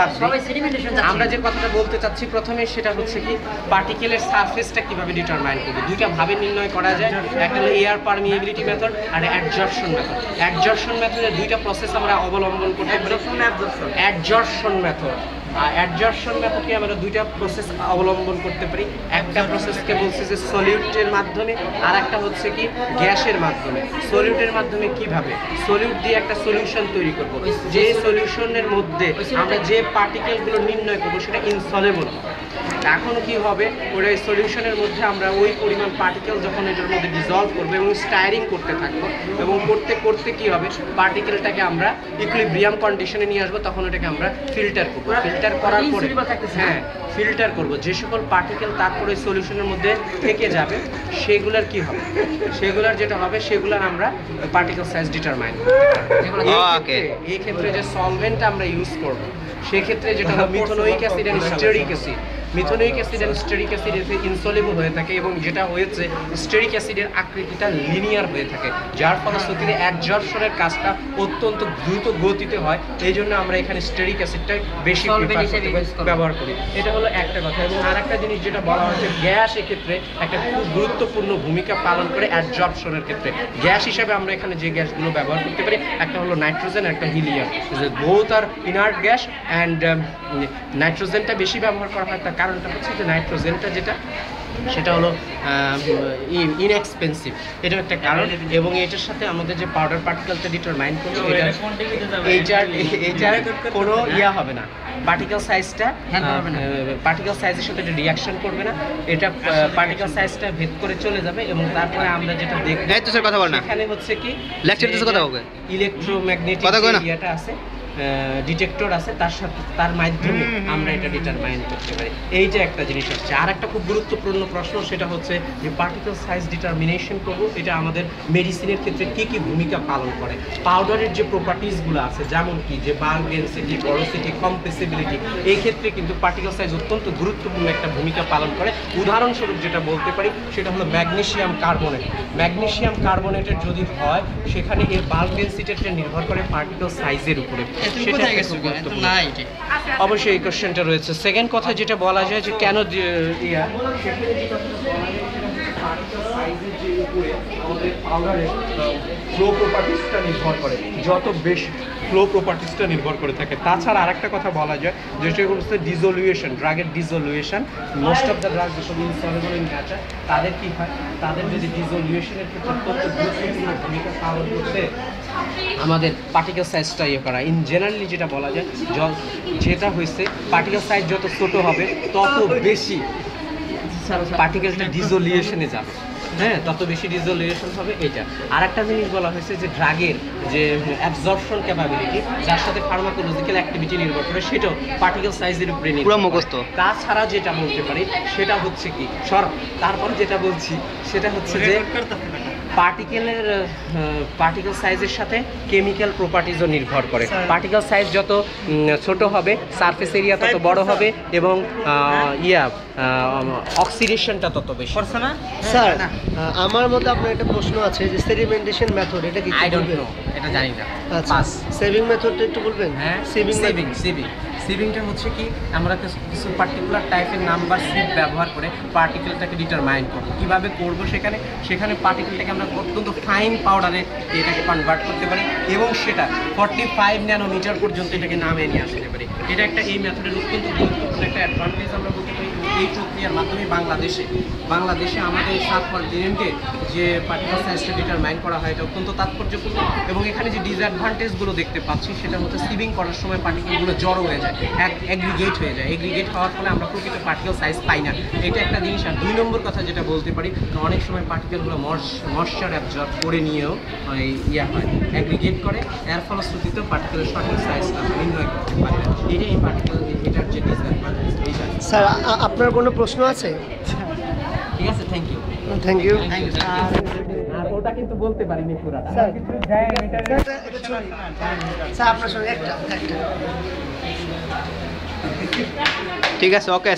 বাদ দিই, আমরা যে কথাটা বলতে চাচ্ছি প্রথমে সেটা হচ্ছে কি পার্টিকেলের সারফেসটা কিভাবে ডিটারমাইন করব। দুইটা ভাবে নির্ণয় করা যায়, একটা হলো এয়ার পারমিয়েবিলিটি মেথড আর অ্যাডজর্পশন মেথড। অ্যাডজর্পশন মেথডে দুইটা প্রসেস আমরা অবলম্বন করতে পারি। অ্যাডজর্পশন মেথড অ্যাডজর্পশন মেথডকে আমরা দুইটা প্রসেস অবলম্বন করতে পারি। একটা প্রসেসকে বলছে যে সলিউটের মাধ্যমে, আর একটা হচ্ছে কি গ্যাসের মাধ্যমে। সলিউটের মাধ্যমে কিভাবে সলিউট দিয়ে একটা সলিউশন তৈরি করব, যে সলিউশনের মধ্যে আমরা যে পার্টিকেলগুলো নির্ণয় করবো সেটা ইনসলেবল। এখনও কি হবে, ওই সলিউশনের মধ্যে আমরা ওই পরিমাণ পার্টিকেল যখন এটার মধ্যে ডিজলভ করবো এবং স্টায়ারিং করতে থাকবো, এবং করতে করতে কি হবে পার্টিকেলটাকে আমরা ইকুইলিব্রিয়াম কন্ডিশনে নিয়ে আসবো, তখন ওটাকে আমরা ফিল্টার করবো। ফিল্টার করার পরে ফিল্টার করব যে সকল পার্টিকেল তারপরে সলিউশনের মধ্যে থেকে যাবে সেগুলোর কি হবে, সেগুলোর যেটা হবে সেগুলোর আমরা পার্টিকেল সাইজ ডিটারমাইন করব। এই ক্ষেত্রে যে সলভেন্ট আমরা ইউজ করব সেক্ষেত্রে যেটা হলো methanoic acid and stearic acid. Methanoic acid and stearic acid এতে ইনসলেবল হয়ে থাকে, এবং যেটা হয়েছে স্টেরিক অ্যাসিডের আকৃতিটা লিনিয়ার হয়ে থাকে, যার ফলশ্রুতিতে অ্যাডজর্পশনের কাজটা অত্যন্ত দ্রুত গতিতে হয়। এই জন্য আমরা এখানে স্টেরিক অ্যাসিডটা বেশি ব্যবহার করি। এটা হলো একটা কথা। এবং আর একটা জিনিস যেটা বলা হয়েছে, গ্যাস এক্ষেত্রে একটা খুব গুরুত্বপূর্ণ ভূমিকা পালন করে অ্যাডজর্পশনের ক্ষেত্রে। গ্যাস হিসাবে আমরা এখানে যে গ্যাসগুলো ব্যবহার করতে পারি, একটা হলো নাইট্রোজেন, একটা helium. Both are inert gas, and নাইট্রোজেনটা বেশি ব্যবহার করা হয়। তার কারণটা হচ্ছে যে নাইট্রোজেনটা যেটা সেটা হলো ইনএক্সপেন্সিভ, এটা একটা কারণ। এবং এটার সাথে আমাদের যে পাউডার পার্টিকেলটা ডিটারমাইন করবে, এইটার কোনো ইয়া হবে না, পার্টিকেল সাইজটা পার্টিকেল সাইজের সাথে এটা রিয়াকশন করবে না, এটা পার্টিকেল সাইজটা ভেদ করে চলে যাবে। এবং তারপরে আমরা যেটা দেখব এখানে হচ্ছে কি ইলেকট্রোম্যাগনেটিক ইয়েটা আছে, ডিটেক্টর আছে, তার সাথে তার মাধ্যমে আমরা এটা ডিটারমাইন করতে পারি। এই যে একটা জিনিস আসছে। আর একটা খুব গুরুত্বপূর্ণ প্রশ্ন, সেটা হচ্ছে যে পার্টিকেল সাইজ ডিটারমিনেশন করব, এটা আমাদের মেডিসিনের ক্ষেত্রে কি কি ভূমিকা পালন করে। পাউডারের যে প্রপার্টিসগুলো আছে, যেমন কি যে বাল্ক ডেনসিটি, পরোসিটি, কম্প্রেসিবিলিটি, এই ক্ষেত্রে কিন্তু পার্টিকেল সাইজ অত্যন্ত গুরুত্বপূর্ণ একটা ভূমিকা পালন করে। উদাহরণস্বরূপ যেটা বলতে পারি সেটা হলো ম্যাগনেসিয়াম কার্বনেট। ম্যাগনেসিয়াম কার্বনেটের যদি হয়, সেখানে এর বাল্ক ডেনসিটিটা নির্ভর করে পার্টিকেল সাইজের উপরে। অবশ্যই এই কোশ্চেনটা রয়েছে। সেকেন্ড কথা যেটা বলা যায় যে কেন ফ্লো প্রপার্টিসটা নির্ভর করে, যত বেশি ফ্লো প্রপার্টিসটা নির্ভর করে থাকে। তাছাড়া আরেকটা কথা বলা যায় যে সেটা হচ্ছে ডিজলিউশন, ড্রাগের dissolution. Most of the drug যেসব ইনসলেবল ইন নেচার, তাদের কি হয়, তাদের যদি ডিজলিউশনের ক্ষেত্রে অত্যন্ত গুরুত্বপূর্ণ ভূমিকা পালন করতে আমাদের পার্টিকেল সাইজটা ইয়ে করা। ইন জেনারেলি যেটা বলা যায়, যেটা হয়েছে পার্টিকেল সাইজ যত ছোট হবে তত বেশি পার্টিকেলটা ডিজলিউশনে যাবে, হ্যাঁ, তত বেশি ডিজলিউশন হবে। এটা আর একটা জিনিস বলা হয়েছে যে ড্রাগের যে অ্যাবজর্পশন ক্যাপাবিলিটি, যার সাথে ফার্মাকোলজিক্যাল অ্যাক্টিভিটি নির্ভর করে, সেটাও পার্টিকেল সাইজের উপরে নির্ভর করে। তাছাড়া যেটা বলতে পারি সেটা হচ্ছে কি তারপরে যেটা বলছি সেটা হচ্ছে যে পার্টিকেল সাইজের সাথে কেমিক্যাল প্রপার্টিজও নির্ভর করে। পার্টিকেল সাইজ যত ছোট হবে, সারফেস এরিয়া তত বড় হবে, এবং অক্সিডেশনটা তত বেশি। স্যার, আমার মধ্যে আপনার একটা প্রশ্ন আছে যে সেডিমেন্টেশন মেথড, এটা কি? আই ডোন্ট নো, এটা জানি না। পাস। সেভিং মেথডটা একটু বলবেন? হ্যাঁ, সিভিংটা হচ্ছে কি, আমরা কিছু পার্টিকুলার টাইপের নাম্বার সিভ ব্যবহার করে পার্টিকেলটাকে ডিটারমাইন করব। কীভাবে করবো, সেখানে পার্টিকেলটাকে আমরা অত্যন্ত ফাইন পাউডারে এটাকে কনভার্ট করতে পারি, এবং সেটা 45 ন্যানোমিটার পর্যন্ত এটাকে নামিয়ে নিয়ে আসতে পারি। এটা একটা এই মেথডের অত্যন্ত গুরুত্বপূর্ণ একটা অ্যাডভান্টেজ আমরা বলতে পারি। এই প্রক্রিয়ার মাধ্যমে বাংলাদেশে আমাদের সাব কন্টিনেন্টে যে পার্টিকেল সাইজটা ডিটারমাইন করা হয়, এটা অত্যন্ত তাৎপর্যপূর্ণ। এবং এখানে যে ডিসঅ্যাডভান্টেজগুলো দেখতে পাচ্ছি সেটা হচ্ছে সিভিং করার সময় পার্টিকেলগুলো জড়ো হয়ে যায়, অ্যাগ্রিগেট হয়ে যায়। অ্যাগ্রিগেট হওয়ার ফলে আমরা প্রকৃত পার্টিকেল সাইজ পাই না, এটা একটা জিনিস। আর 2 নম্বর কথা যেটা বলতে পারি, অনেক সময় পার্টিকেলগুলো ময়েশ্চার অ্যাবজর্ব করে নিয়েও অ্যাগ্রিগেট করে, এর ফলশ্রুতিতেও পার্টিকেলের সঠিক সাইজটা নির্ণয় করতে পারে না। এটাই এটার যে ডিসঅ্যাডভান্টেজ। স্যার, আপনার কোনো প্রশ্ন আছে? ঠিক আছে, থ্যাংক ইউ। আর ওটা কিন্তু বলতে পারিনি পুরাটা। স্যার, আপনার সঙ্গে একটা ঠিক আছে, ওকে।